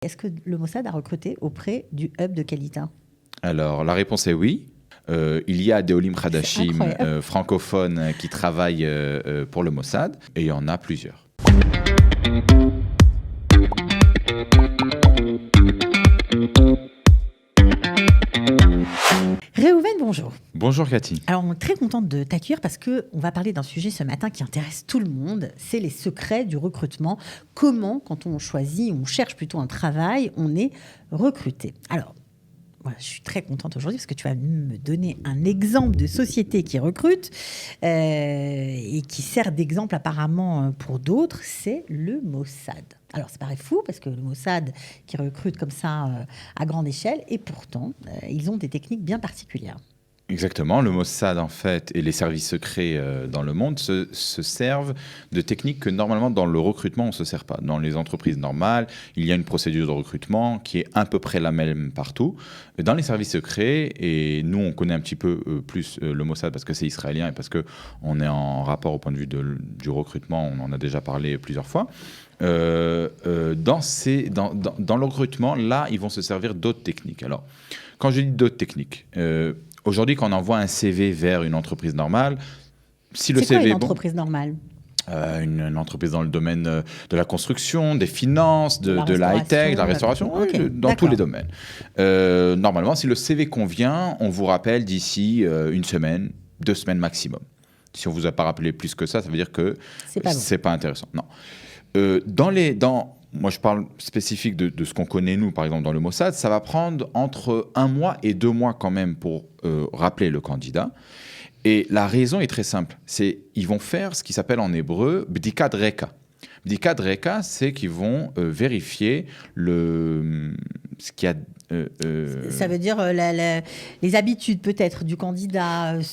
est-ce que le Mossad a recruté auprès du hub de Kalita? Alors, la réponse est oui. Il y a des Olim Khadashim francophones qui travaillent pour le Mossad, et il y en a plusieurs. Réhouven, bonjour. Bonjour Cathy. Alors, on est très contente de t'accueillir parce qu'on va parler d'un sujet ce matin qui intéresse tout le monde, c'est les secrets du recrutement. Comment, quand on choisit, on cherche plutôt un travail, on est recruté. Alors, voilà, je suis très contente aujourd'hui parce que tu vas me donner un exemple de société qui recrute et qui sert d'exemple apparemment pour d'autres, c'est le Mossad. Alors, ça paraît fou parce que le Mossad qui recrute comme ça à grande échelle, et pourtant, ils ont des techniques bien particulières. Exactement, le Mossad en fait et les services secrets dans le monde se servent de techniques que normalement dans le recrutement on ne se sert pas. Dans les entreprises normales, il y a une procédure de recrutement qui est à peu près la même partout. Dans les services secrets, et nous on connaît un petit peu plus le Mossad parce que c'est israélien et parce qu'on est en rapport au point de vue du recrutement, on en a déjà parlé plusieurs fois. Dans le recrutement, là, ils vont se servir d'autres techniques. Alors, quand je dis d'autres techniques, aujourd'hui, quand on envoie un CV vers une entreprise normale, si le CV est bon... C'est quoi une entreprise normale ? Une entreprise dans le domaine de la construction, des finances, de la high-tech, de la restauration, okay, dans tous les domaines. Normalement, si le CV convient, on vous rappelle d'ici une semaine, 2 semaines maximum. Si on ne vous a pas rappelé plus que ça veut dire que c'est pas intéressant. Non. Moi, je parle spécifique de ce qu'on connaît, nous, par exemple, dans le Mossad. Ça va prendre entre 1 mois et 2 mois quand même pour rappeler le candidat. Et la raison est très simple. Ils vont faire ce qui s'appelle en hébreu « bdikad reka ». Bdikad reka, c'est qu'ils vont vérifier ce qu'il y a... Ça veut dire les habitudes peut-être du candidat, les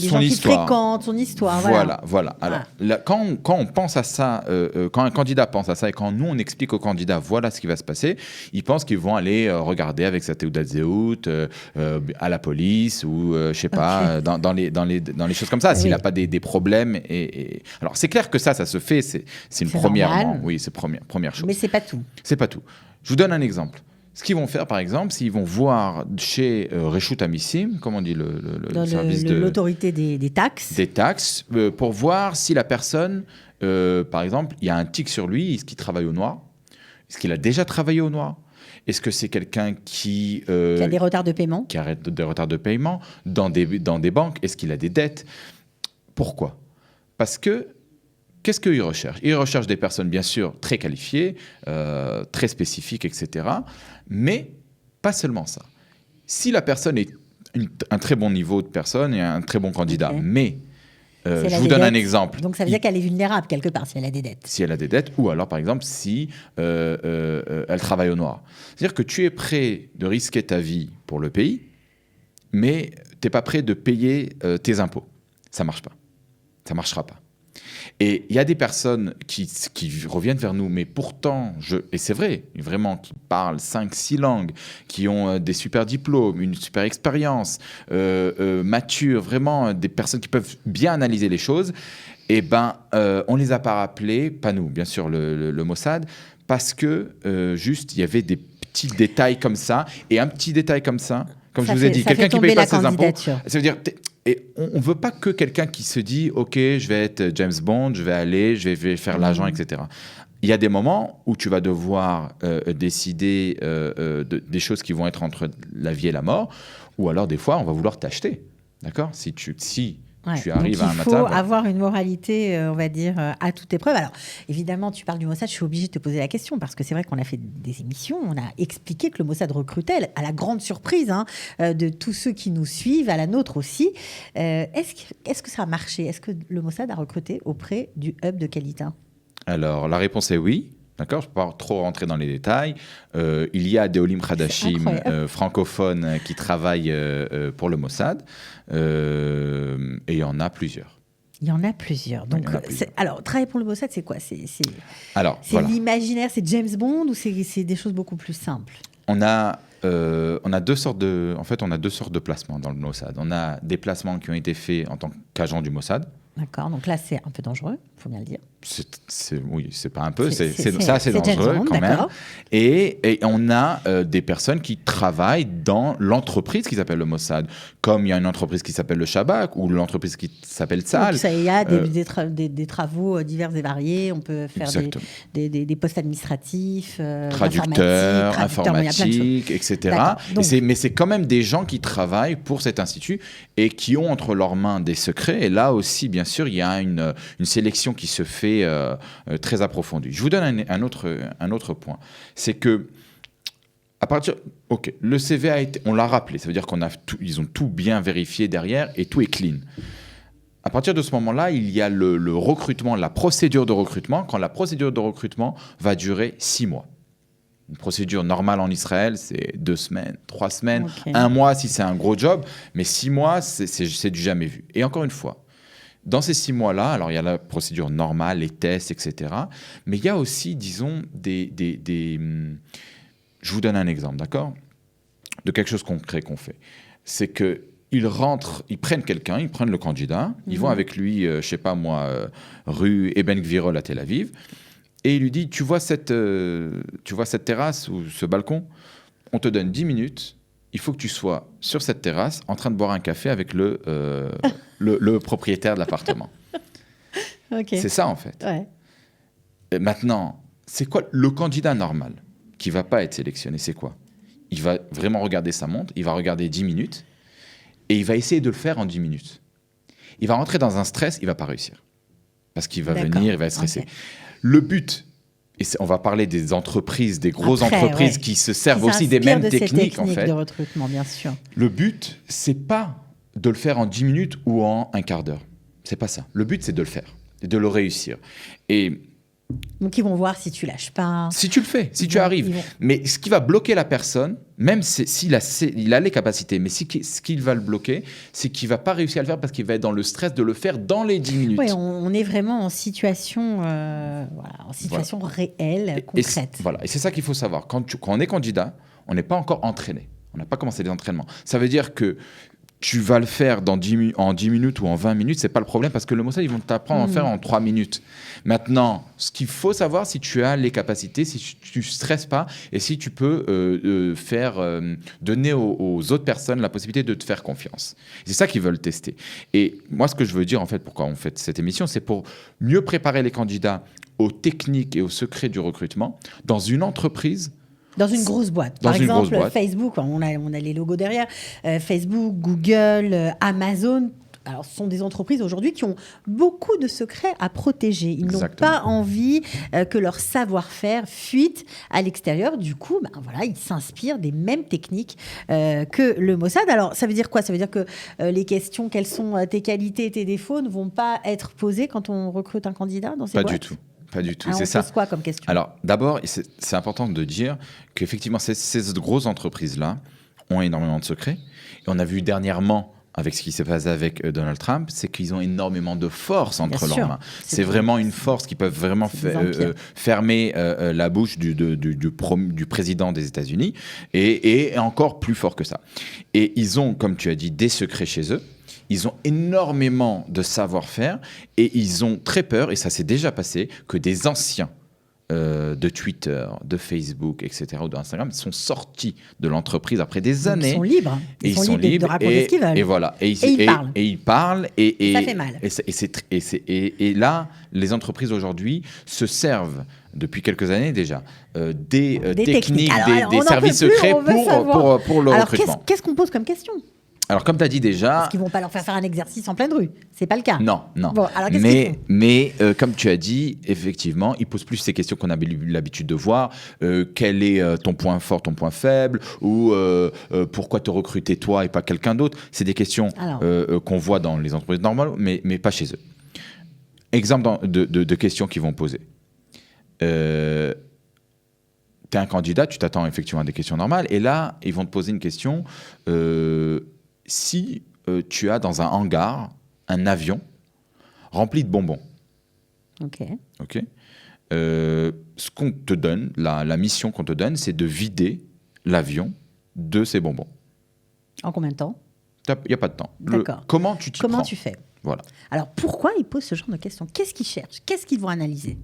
gens qu'il fréquente, son histoire. Voilà. Alors, quand on pense à ça, quand un candidat pense à ça et quand nous on explique au candidat voilà ce qui va se passer, ils pensent qu'ils vont aller regarder avec sa Teudat Zehut à la police ou je sais pas dans les choses comme ça s'il n'a pas des problèmes. Alors c'est clair que ça se fait, c'est une première. Oui, c'est première chose. Mais c'est pas tout. C'est pas tout. Je vous donne un exemple. Ce qu'ils vont faire, par exemple, s'ils vont voir chez Reshut Amissim, comme on dit le service de... L'autorité des taxes. Des taxes, pour voir si la personne, par exemple, il y a un tic sur lui, est-ce qu'il travaille au noir ? Est-ce qu'il a déjà travaillé au noir ? Est-ce que c'est quelqu'un qui a des retards de paiement ? Qui arrête des retards de paiement dans des banques ? Est-ce qu'il a des dettes ? Pourquoi ? Parce que qu'est-ce qu'ils recherchent ? Ils recherchent des personnes, bien sûr, très qualifiées, très spécifiques, etc. Mais pas seulement ça. Si la personne est un très bon niveau de personne et un très bon candidat, mais je vous donne un exemple. Donc ça veut dire qu'elle est vulnérable quelque part si elle a des dettes. Si elle a des dettes, ou alors par exemple si elle travaille au noir. C'est-à-dire que tu es prêt de risquer ta vie pour le pays, mais tu n'es pas prêt de payer tes impôts. Ça ne marche pas. Ça ne marchera pas. Et il y a des personnes qui reviennent vers nous, mais pourtant, et c'est vrai, vraiment, qui parlent 5-6 langues, qui ont des super diplômes, une super expérience, matures, vraiment, des personnes qui peuvent bien analyser les choses, et on ne les a pas rappelés, pas nous, bien sûr, le Mossad, parce que juste, il y avait des petits détails comme ça, et un petit détail comme ça, comme je vous ai dit, quelqu'un qui ne paye pas ses impôts, ça veut dire... Et on ne veut pas que quelqu'un qui se dit « Ok, je vais être James Bond, je vais faire l'agent, etc. » Il y a des moments où tu vas devoir décider des choses qui vont être entre la vie et la mort, ou alors des fois, on va vouloir t'acheter. D'accord ? Si tu arrives à un matin... Il faut avoir une moralité, on va dire, à toute épreuve. Alors, évidemment, tu parles du Mossad, je suis obligée de te poser la question, parce que c'est vrai qu'on a fait des émissions, on a expliqué que le Mossad recrutait, à la grande surprise de tous ceux qui nous suivent, à la nôtre aussi. Est-ce que ça a marché ? Est-ce que le Mossad a recruté auprès du hub de Kalita ? Alors, la réponse est oui. D'accord, je ne peux pas trop rentrer dans les détails. Il y a des Olim Khadashim francophones qui travaillent pour le Mossad et il y en a plusieurs. Il y en a plusieurs. Donc, alors, travailler pour le Mossad, c'est quoi ? C'est l'imaginaire, c'est James Bond ou c'est des choses beaucoup plus simples ? On a deux sortes de placements dans le Mossad. On a des placements qui ont été faits en tant qu'agent du Mossad. D'accord, donc là c'est un peu dangereux. faut bien le dire. Oui, c'est pas un peu, c'est James dangereux Bond, quand même. d'accord. Et on a des personnes qui travaillent dans l'entreprise qui s'appelle le Mossad, comme il y a une entreprise qui s'appelle le Shabak ou l'entreprise qui s'appelle Tzahal. Donc, il y a des travaux divers et variés. On peut faire des postes administratifs, traducteurs, informatiques, etc. Donc, Mais c'est quand même des gens qui travaillent pour cet institut et qui ont entre leurs mains des secrets. Et là aussi, bien sûr, il y a une sélection qui se fait très approfondie. Je vous donne un autre point. C'est que le CV a été, on l'a rappelé, ça veut dire ils ont tout bien vérifié derrière et tout est clean. À partir de ce moment-là, il y a le recrutement, la procédure de recrutement, quand la procédure de recrutement va durer 6 mois. Une procédure normale en Israël, c'est 2 semaines, 3 semaines, 1 mois si c'est un gros job, mais 6 mois, c'est du jamais vu. Et encore une fois, dans ces 6 mois-là, alors il y a la procédure normale, les tests, etc. Mais il y a aussi, disons, je vous donne un exemple, d'accord ? De quelque chose concret qu'on fait. C'est qu'ils rentrent, ils prennent quelqu'un, ils prennent le candidat, ils vont avec lui, je ne sais pas moi, rue Eben Gvirol à Tel Aviv, et il lui dit, tu vois cette terrasse ou ce balcon ? On te donne 10 minutes, il faut que tu sois sur cette terrasse en train de boire un café avec le propriétaire de l'appartement. Okay. C'est ça, en fait. Ouais. Et maintenant, c'est quoi le candidat normal qui ne va pas être sélectionné ? C'est quoi ? Il va vraiment regarder sa montre, il va regarder 10 minutes et il va essayer de le faire en 10 minutes. Il va rentrer dans un stress, il ne va pas réussir. Parce qu'il va venir, il va être stressé. Okay. Le but... Et on va parler des entreprises, des grosses entreprises qui se servent aussi des mêmes techniques en fait. De recrutement, bien sûr. Le but, c'est pas de le faire en 10 minutes ou en un quart d'heure. C'est pas ça. Le but, c'est de le faire et de le réussir. Et donc, ils vont voir si tu lâches pas. Si tu le fais, si tu arrives. Mais ce qui va bloquer la personne, même s'il a les capacités, mais ce qui va le bloquer, c'est qu'il ne va pas réussir à le faire parce qu'il va être dans le stress de le faire dans les 10 minutes. Oui, on est vraiment en situation, réelle, concrète. Et c'est ça qu'il faut savoir. Quand on est candidat, on n'est pas encore entraîné. On n'a pas commencé les entraînements. Ça veut dire que tu vas le faire en 10 minutes ou en 20 minutes, ce n'est pas le problème parce que le Mossad, ils vont t'apprendre à en faire en 3 minutes. Maintenant, ce qu'il faut savoir, si tu as les capacités, si tu ne stresses pas et si tu peux donner aux autres personnes la possibilité de te faire confiance. C'est ça qu'ils veulent tester. Et moi, ce que je veux dire, en fait, pourquoi on fait cette émission, c'est pour mieux préparer les candidats aux techniques et aux secrets du recrutement dans une entreprise. Dans une grosse boîte. Par exemple, Facebook, on a les logos derrière. Facebook, Google, Amazon. Alors, ce sont des entreprises aujourd'hui qui ont beaucoup de secrets à protéger. Ils n'ont pas envie que leur savoir-faire fuite à l'extérieur. Du coup, ils s'inspirent des mêmes techniques que le Mossad. Alors, ça veut dire quoi ? Ça veut dire que les questions, quelles sont tes qualités et tes défauts, ne vont pas être posées quand on recrute un candidat dans ces boîtes ? Pas du tout. Pas du tout, alors c'est ça. On pose quoi comme question ? Alors, d'abord, c'est important de dire qu'effectivement, ces grosses entreprises-là ont énormément de secrets. Et on a vu dernièrement, avec ce qui s'est passé avec Donald Trump, c'est qu'ils ont énormément de force entre leurs mains. C'est vraiment une force qui peut vraiment fermer la bouche du président des États-Unis et encore plus fort que ça. Et ils ont, comme tu as dit, des secrets chez eux. Ils ont énormément de savoir-faire et ils ont très peur, et ça s'est déjà passé, que des anciens de Twitter, de Facebook, etc., ou d'Instagram sont sortis de l'entreprise après des années. Ils sont libres. Ils sont libres de raconter ce qu'ils veulent. Et voilà. Et ils parlent. Et ça fait mal. Et là, les entreprises aujourd'hui se servent depuis quelques années déjà des techniques, des services secrets pour le recrutement. Alors, qu'est-ce qu'on pose comme question ? Alors, comme tu as dit déjà... Parce qu'ils ne vont pas leur faire un exercice en pleine rue. Ce n'est pas le cas. Non. Bon, alors qu'est-ce qu'ils font ? Mais comme tu as dit, effectivement, ils posent plus ces questions qu'on a l'habitude de voir. Quel est ton point fort, ton point faible ? Ou pourquoi te recruter toi et pas quelqu'un d'autre ? C'est des questions qu'on voit dans les entreprises normales, mais pas chez eux. Exemple de questions qu'ils vont poser. Tu es un candidat, tu t'attends effectivement à des questions normales. Et là, ils vont te poser une question... si tu as dans un hangar un avion rempli de bonbons. Ok. Ce qu'on te donne, la mission qu'on te donne, c'est de vider l'avion de ces bonbons. En combien de temps ? Il n'y a pas de temps. D'accord. Comment tu t'y prends ? Tu fais ? Voilà. Alors, pourquoi ils posent ce genre de questions? Qu'est-ce qu'ils cherchent? Qu'est-ce qu'ils vont analyser?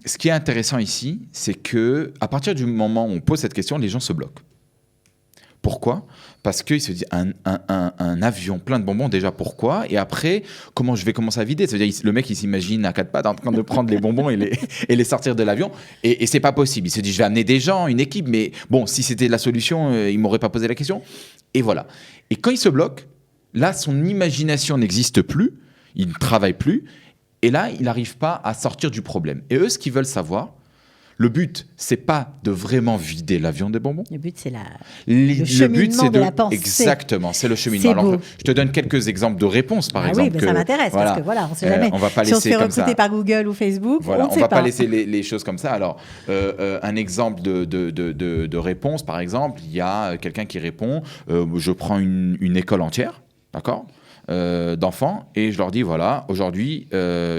Ce qui est intéressant ici, c'est que à partir du moment où on pose cette question, les gens se bloquent. Pourquoi? Parce qu'ils se disent un avion plein de bonbons, déjà pourquoi? Et après, comment je vais commencer à vider? C'est-à-dire le mec il s'imagine à quatre pattes en train de prendre les bonbons et les sortir de l'avion, et c'est pas possible. Il se dit je vais amener des gens, une équipe, mais bon, si c'était la solution, il m'aurait pas posé la question. Et voilà. Et quand il se bloque, là son imagination n'existe plus, il ne travaille plus, et là il n'arrive pas à sortir du problème. Et eux, ce qu'ils veulent savoir, le but, c'est pas de vraiment vider l'avion des bonbons. Le but, c'est le cheminement but, c'est de la pensée. Exactement, c'est le cheminement. Alors, je te donne quelques exemples de réponses, par exemple. Oui, mais ça m'intéresse, parce que voilà, on ne sait jamais. On va pas si on se fait comme recruter ça. Par Google ou Facebook, voilà, on ne va pas laisser les choses comme ça. Alors, un exemple de réponse, par exemple, il y a quelqu'un qui répond, je prends une école entière, d'accord, d'enfants, et je leur dis voilà, aujourd'hui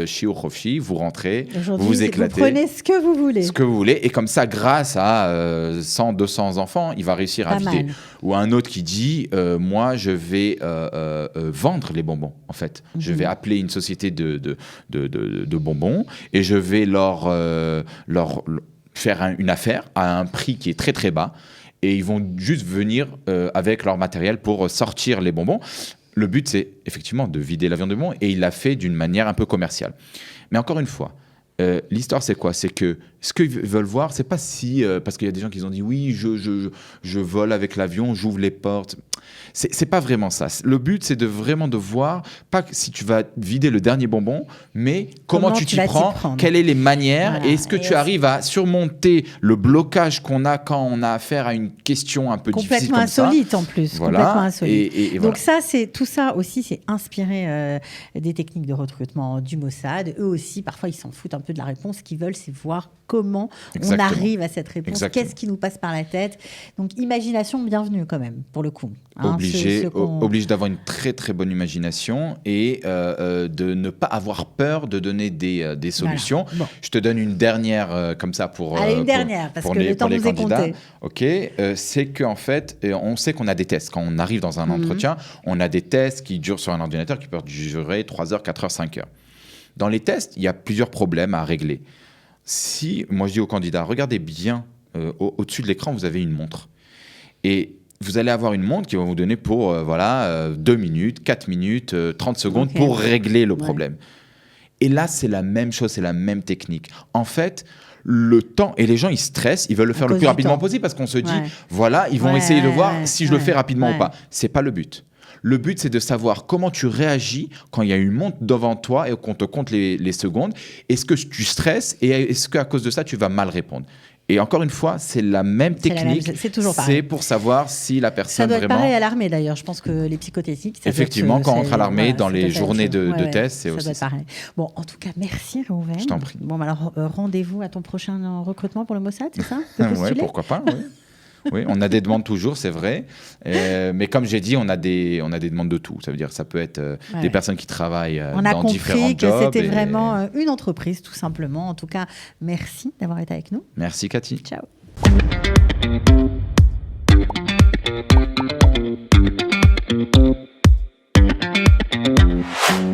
chez Khoffi, vous rentrez, vous vous éclatez, vous prenez ce que vous voulez, et comme ça, grâce à 100-200 enfants, il va réussir à vider. Ou un autre qui dit moi je vais vendre les bonbons, en fait. Je vais appeler une société de bonbons et je vais leur faire une affaire à un prix qui est très très bas, et ils vont juste venir avec leur matériel pour sortir les bonbons. Le but, c'est effectivement de vider l'avion de bonbons, et il l'a fait d'une manière un peu commerciale. Mais encore une fois, l'histoire, c'est quoi? C'est que ce qu'ils veulent voir, c'est pas si... parce qu'il y a des gens qui ont dit, oui, je vole avec l'avion, j'ouvre les portes. C'est pas vraiment ça. Le but, c'est vraiment de voir, pas si tu vas vider le dernier bonbon, mais comment tu t'y prends, quelles sont les manières, voilà. Et est-ce que tu arrives à surmonter le blocage qu'on a quand on a affaire à une question un peu difficile comme ça. Complètement insolite en plus. Voilà. Complètement insolite. Et donc voilà. tout ça aussi, c'est inspiré des techniques de recrutement du Mossad. Eux aussi, parfois, ils s'en foutent un peu de la réponse. Ce qu'ils veulent, c'est voir comment on arrive à cette réponse. Exactement. Qu'est-ce qui nous passe par la tête? Donc, imagination bienvenue quand même, pour le coup. Obligé d'avoir une très très bonne imagination, et de ne pas avoir peur de donner des solutions. Voilà. Bon. Je te donne une dernière comme ça pour une dernière, parce que le temps nous est compté. Ok, c'est qu'en fait, on sait qu'on a des tests. Quand on arrive dans un entretien, on a des tests qui durent sur un ordinateur qui peuvent durer 3 heures, 4 heures, 5 heures. Dans les tests, il y a plusieurs problèmes à régler. Moi je dis aux candidats, regardez bien au-dessus de l'écran, vous avez une montre. Et vous allez avoir une montre qui va vous donner pour 2 minutes, 4 minutes, 30 secondes pour régler le problème. Et là, c'est la même chose, c'est la même technique. En fait, le temps, et les gens, ils stressent, ils veulent le faire le plus rapidement possible, parce qu'on se dit, voilà, ils vont essayer de voir si je le fais rapidement ou pas. C'est pas le but. Le but, c'est de savoir comment tu réagis quand il y a une montre devant toi et qu'on te compte les secondes. Est-ce que tu stresses, et est-ce qu'à cause de ça, tu vas mal répondre? Et encore une fois, c'est la même technique. C'est toujours pareil. C'est pour savoir si la personne vraiment... Ça doit être pareil à l'armée d'ailleurs. Je pense que les psychotechniques... Effectivement, quand on entre à l'armée, dans les journées de tests, c'est aussi ça. Pareil. Bon, en tout cas, merci Réhouven. Je t'en prie. Bon, alors rendez-vous à ton prochain recrutement pour le Mossad, c'est ça? Oui, pourquoi pas, oui. Oui, on a des demandes toujours, c'est vrai. Mais comme j'ai dit, on a des demandes de tout. Ça veut dire que ça peut être des personnes qui travaillent dans différents jobs. On a compris que c'était vraiment une entreprise, tout simplement. En tout cas, merci d'avoir été avec nous. Merci, Cathy. Ciao.